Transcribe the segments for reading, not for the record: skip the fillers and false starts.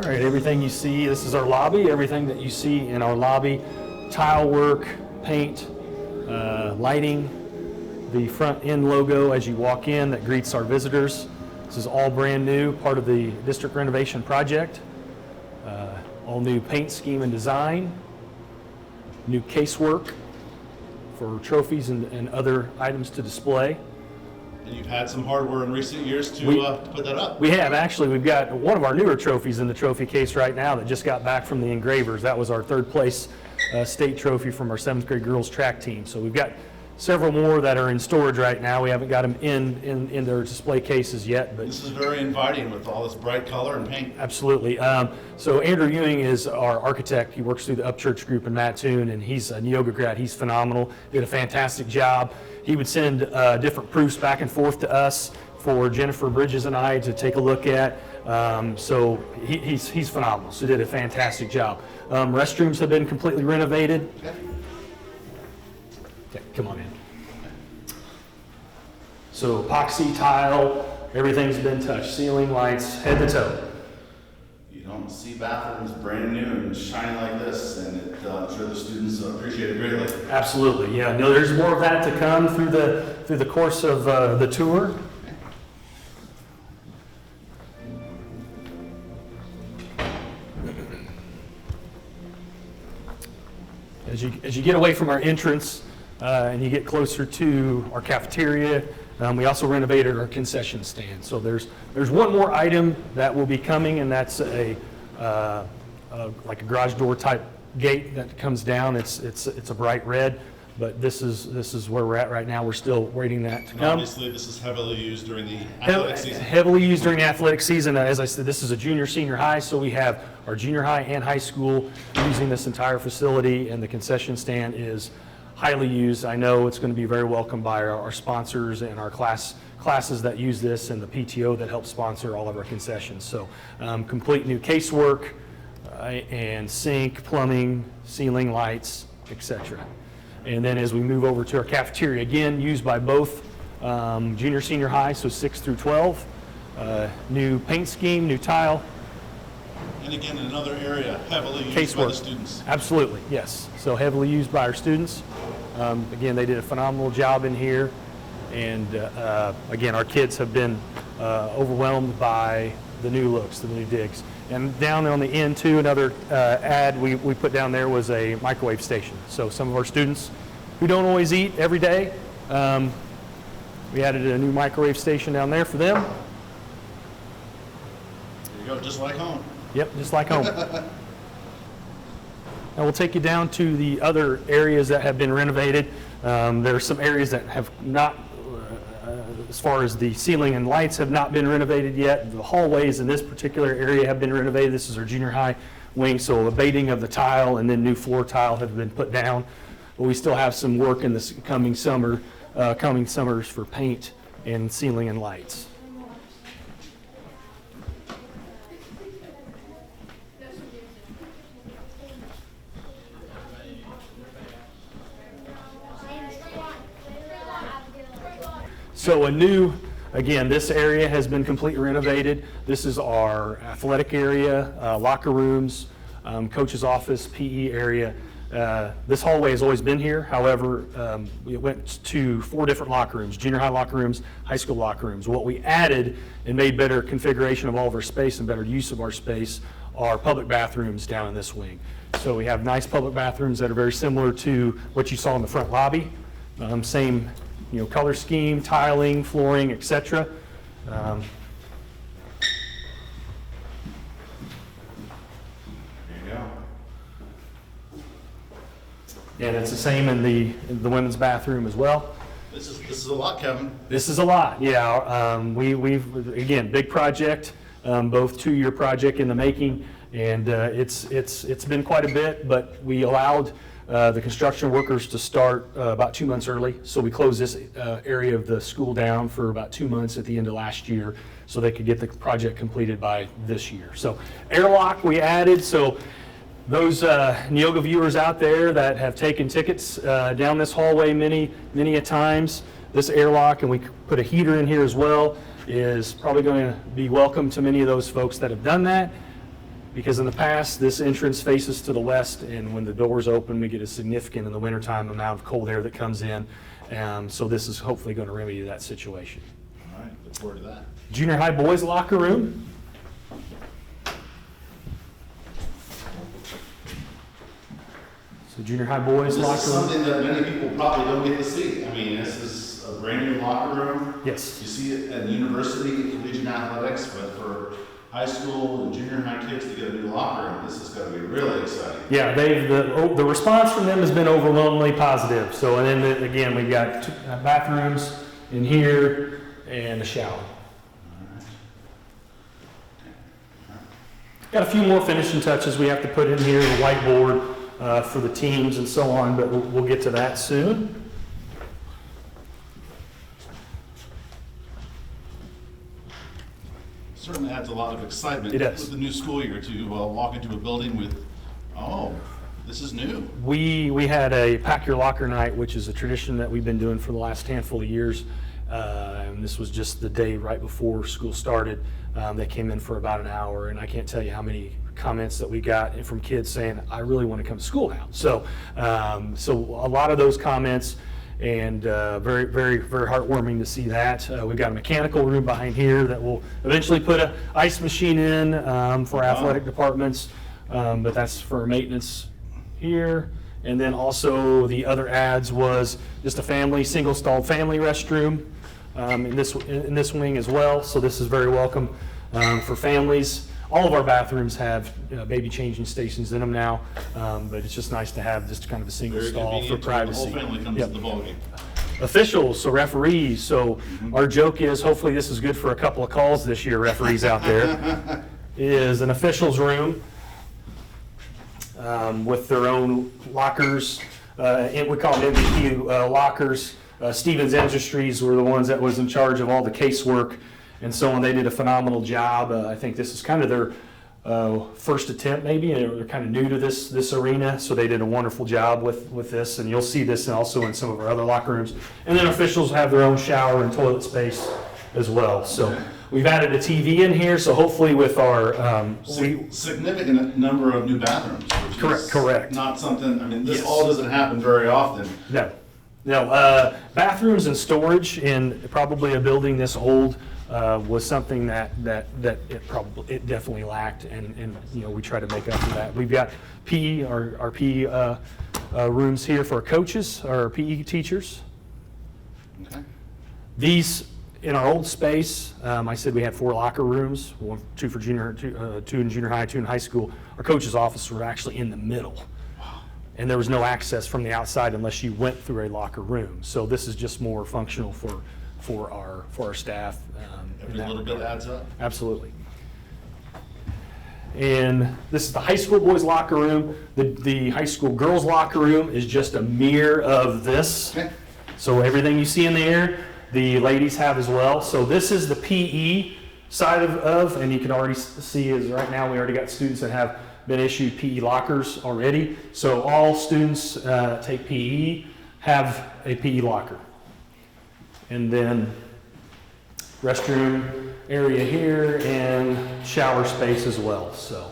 All right, everything you see, this is our lobby. Everything that you see in our lobby, tile work, paint, lighting, the front end logo as you walk in that greets our visitors. This is all brand new, part of the district renovation project. All new paint scheme and design, new casework for trophies and other items to display. And you've had some hardware in recent years to put that up. We have, actually. We've got one of our newer trophies in the trophy case right now that just got back from the engravers. That was our third place state trophy from our 7th grade girls track team. So we've got several more that are in storage right now. We haven't got them in their display cases yet. But this is very inviting with all this bright color and paint. Absolutely. So Andrew Ewing is our architect. He works through the Upchurch group in Mattoon, and he's a Neoga grad. He's phenomenal. Did a fantastic job. He would send different proofs back and forth to us for Jennifer Bridges and I to take a look at. So he's phenomenal. So he did a fantastic job. Restrooms have been completely renovated. Okay, come on in. So epoxy, tile, everything's been touched. Ceiling, lights, head to toe. You don't see bathrooms brand new and shiny like this, and I'm sure the students appreciate it greatly. Absolutely, yeah. No, there's more of that to come through the course of the tour. As you get away from our entrance and you get closer to our cafeteria, we also renovated our concession stand. So there's one more item that will be coming, and that's like a garage door type gate that comes down. It's a bright red, but this is where we're at right now. We're still waiting that to come. Obviously, this is heavily used during the athletic season. Heavily used during the athletic season. As I said, this is a junior senior high, so we have our junior high and high school using this entire facility, and the concession stand is highly used. I know it's going to be very welcomed by our sponsors and our classes that use this, and the PTO that helps sponsor all of our concessions. So complete new casework and sink, plumbing, ceiling, lights, etc. And then as we move over to our cafeteria, again used by both junior senior high, so 6 through 12, new paint scheme, new tile. And again, another area heavily used by the students. Absolutely, yes. So heavily used by our students. Again, they did a phenomenal job in here. And again, our kids have been overwhelmed by the new looks, the new digs. And down on the end too, another ad we put down there was a microwave station. So some of our students who don't always eat every day, we added a new microwave station down there for them. There you go, just like home. Yep, just like home. Now we'll take you down to the other areas that have been renovated. There are some areas that have not, as far as the ceiling and lights, have not been renovated yet. The hallways in this particular area have been renovated. This is our junior high wing, so abating of the tile and then new floor tile have been put down. But we still have some work in this coming summers for paint and ceiling and lights. So again, this area has been completely renovated. This is our athletic area, locker rooms, coach's office, PE area. This hallway has always been here. However, it went to 4 different locker rooms, junior high locker rooms, high school locker rooms. What we added and made better configuration of all of our space and better use of our space are public bathrooms down in this wing. So we have nice public bathrooms that are very similar to what you saw in the front lobby. Same color scheme, tiling, flooring, etc. There you go. And it's the same in the women's bathroom as well. This is a lot, Kevin. This is a lot, yeah. We've again, big project, both 2-year project in the making, and it's been quite a bit, but we allowed the construction workers to start about 2 months early. So we closed this area of the school down for about 2 months at the end of last year so they could get the project completed by this year. So airlock we added, so those Neoga viewers out there that have taken tickets down this hallway many a times, this airlock, and we put a heater in here as well, is probably going to be welcome to many of those folks that have done that. because in the past, this entrance faces to the west, and when the doors open, we get a significant, in the wintertime, amount of cold air that comes in. So this is hopefully going to remedy that situation. All right, look forward to that. Junior high boys locker room. So junior high boys This is locker room. something that many people probably don't get to see. I mean, this is a brand new locker room. Yes. You see it at university, collegiate athletics, but for high school and junior high kids to get a new locker room, this is going to be really exciting. Yeah, the response from them has been overwhelmingly positive. So, and then again, we've got bathrooms in here and a shower. Got a few more finishing touches we have to put in here, the whiteboard for the teams and so on, but we'll get to that soon. Certainly adds a lot of excitement It does. with the new school year to walk into a building with, oh, this is new. We had a pack your locker night, which is a tradition that we've been doing for the last handful of years. And this was just the day right before school started. They came in for about an hour, and I can't tell you how many comments that we got from kids saying, I really want to come to school now. So, so a lot of those comments, and very, very, very heartwarming to see that. We've got a mechanical room behind here that we'll eventually put an ice machine in for athletic departments, but that's for maintenance here. And then also the other ads was just a single stalled family restroom in this wing as well. So this is very welcome for families. All of our bathrooms have baby changing stations in them now, but it's just nice to have just kind of a single Very stall for convenient. privacy. The whole family comes Yep. to the ballgame. Officials, so referees. So our joke is, hopefully this is good for a couple of calls this year, referees out there, is an officials room with their own lockers. And we call them MVP lockers. Stevens Industries were the ones that was in charge of all the casework and so on. They did a phenomenal job. I think this is kind of their first attempt, maybe. They're kind of new to this arena, so they did a wonderful job with this. And you'll see this also in some of our other locker rooms. And then officials have their own shower and toilet space as well. So we've added a TV in here, so hopefully with our Significant number of new bathrooms. Which is Correct. Not something, I mean, this Yes. all doesn't happen very often. No, bathrooms and storage in probably a building this old was something that it definitely lacked, and we try to make up for that. We've got PE, our PE rooms here for our coaches, our PE teachers. Okay. These, in our old space, I said we had 4 locker rooms, two for junior, two in junior high, 2 in high school. Our coach's office were actually in the middle. And there was no access from the outside unless you went through a locker room. So this is just more functional for our staff. Every little bit adds up. Absolutely. And this is the high school boys locker room. The high school girls locker room is just a mirror of this. Okay. So everything you see in there, the ladies have as well. So this is the PE side of, and you can already see is right now we already got students that have been issued PE lockers already. So all students take PE have a PE locker. And then restroom area here and shower space as well. So,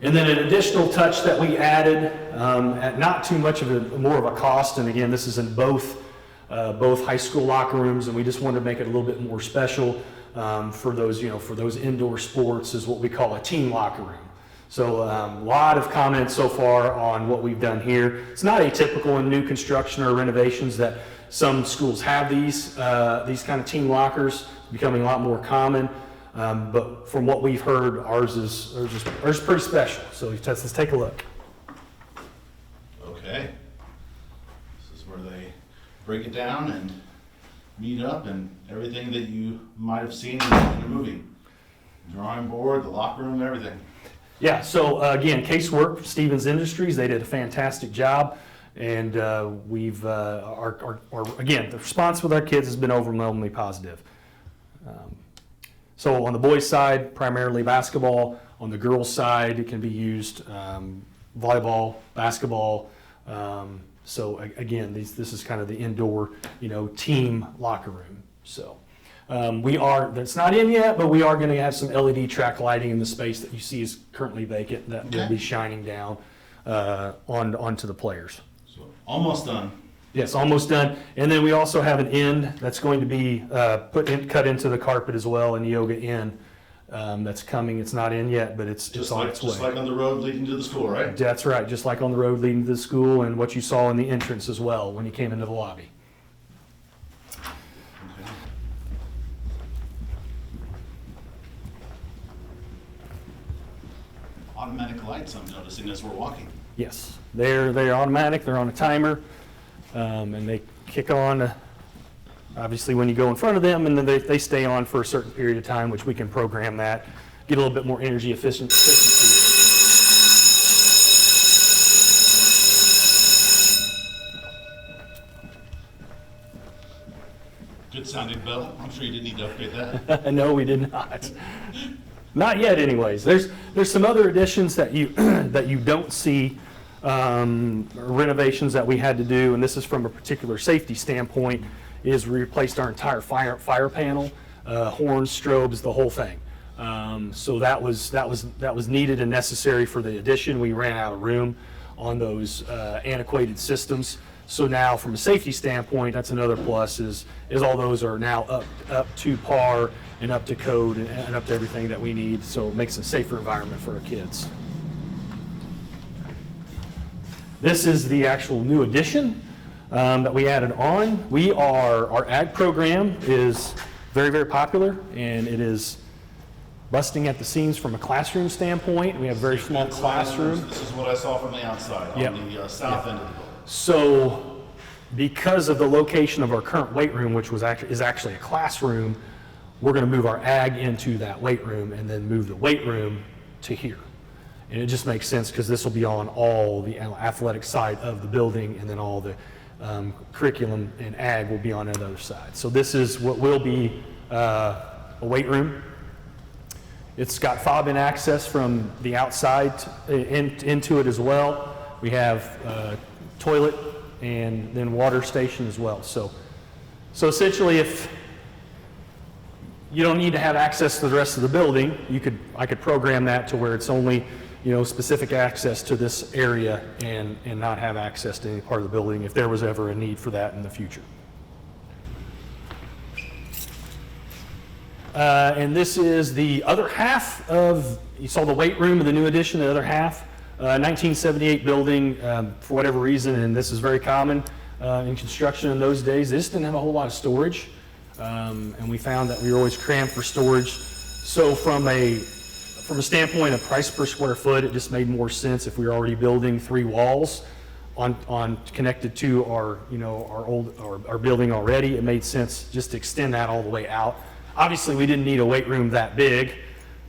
and then an additional touch that we added at not too much of more of a cost. And again, this is in both high school locker rooms, and we just wanted to make it a little bit more special for those indoor sports, is what we call a team locker room. So a lot of comments so far on what we've done here. It's not atypical in new construction or renovations that some schools have these kind of team lockers, becoming a lot more common. But from what we've heard, ours is pretty special. So let's take a look. Okay. This is where they break it down and meet up and everything that you might have seen in a movie. Drawing board, the locker room, everything. Yeah, so again, casework, Stevens Industries, they did a fantastic job. And we've, again, the response with our kids has been overwhelmingly positive. So on the boys' side, primarily basketball. On the girls' side, it can be used volleyball, basketball. So again, this is kind of the indoor, team locker room. So That's not in yet, but we are going to have some LED track lighting in the space that you see is currently vacant that will be shining down onto the players. So almost done. Yes, almost done. And then we also have an end that's going to be cut into the carpet as well, a Neoga end that's coming. It's not in yet, but it's on its way. Just like on the road leading to the school, right? That's right, just like on the road leading to the school and what you saw in the entrance as well when you came into the lobby. Okay. Automatic lights I'm noticing as we're walking. Yes, they're automatic, they're on a timer, and they kick on obviously when you go in front of them, and then they stay on for a certain period of time, which we can program that, get a little bit more energy efficiency. Good sounding bell. I'm sure you didn't need to upgrade that. No, we did not. Not yet, anyways. There's some other additions that you that you don't see, renovations that we had to do, and this is from a particular safety standpoint. Is we replaced our entire fire panel, horns, strobes, the whole thing. So that was needed and necessary for the addition. We ran out of room on those antiquated systems. So now, from a safety standpoint, that's another plus. Is all those are now up to par and up to code and up to everything that we need. So it makes a safer environment for our kids. This is the actual new addition that we added on. Our ag program is very, very popular, and it is busting at the seams from a classroom standpoint. We have a very small classroom. This is what I saw from the outside on the south end of the building. So, because of the location of our current weight room, which is actually a classroom, we're going to move our ag into that weight room and then move the weight room to here. And it just makes sense because this will be on all the athletic side of the building, and then all the curriculum and ag will be on the other side. So this is what will be a weight room. It's got fob-in access from the outside into it as well. We have toilet and then water station as well. So essentially, if you don't need to have access to the rest of the building, I could program that to where it's only specific access to this area and not have access to any part of the building if there was ever a need for that in the future. And this is the other half you saw the weight room of the new addition, the other half. 1978 building, for whatever reason, and this is very common in construction in those days, they just didn't have a whole lot of storage. And we found that we were always crammed for storage. So from a standpoint of price per square foot, it just made more sense if we were already building 3 walls on connected to our building already. It made sense just to extend that all the way out. Obviously, we didn't need a weight room that big.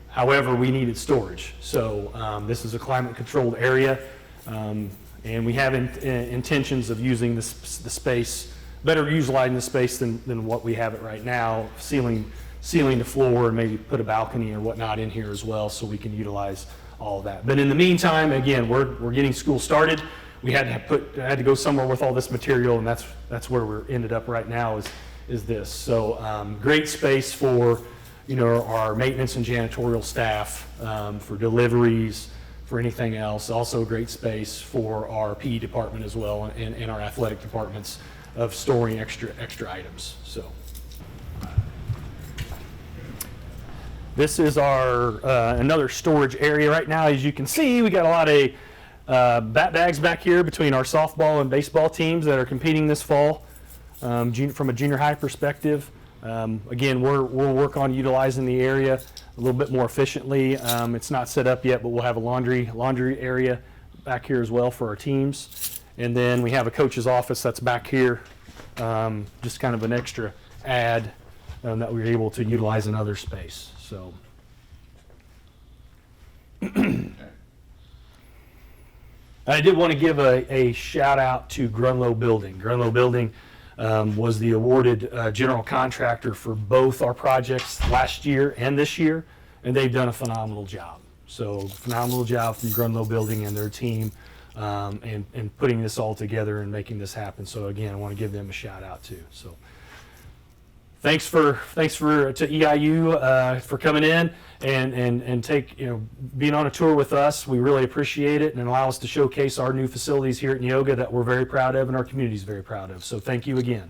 However, we needed storage. So this is a climate-controlled area, and we have intentions of using the space, better utilizing the space than what we have it right now, ceiling the floor, and maybe put a balcony or whatnot in here as well, so we can utilize all of that. But in the meantime, again, we're getting school started. We had to go somewhere with all this material, and that's where we're ended up right now is this. So great space for our maintenance and janitorial staff, for deliveries, for anything else. Also a great space for our PE department as well, and our athletic departments of storing extra items. So this is our another storage area right now. As you can see, we got a lot of bat bags back here between our softball and baseball teams that are competing this fall, from a junior high perspective. Again, we'll work on utilizing the area a little bit more efficiently. It's not set up yet, but we'll have a laundry area back here as well for our teams. And then we have a coach's office that's back here, just kind of an extra add that we were able to utilize in other space. So. I did want to give a shout out to Grunlow Building. Grunlow Building was the awarded general contractor for both our projects last year and this year, and they've done a phenomenal job. So phenomenal job from Grunlow Building and their team, and putting this all together and making this happen. So again, I want to give them a shout out too. So thanks to EIU for coming in and being on a tour with us. We really appreciate it and allow us to showcase our new facilities here at Neoga that we're very proud of and our community is very proud of. So thank you again.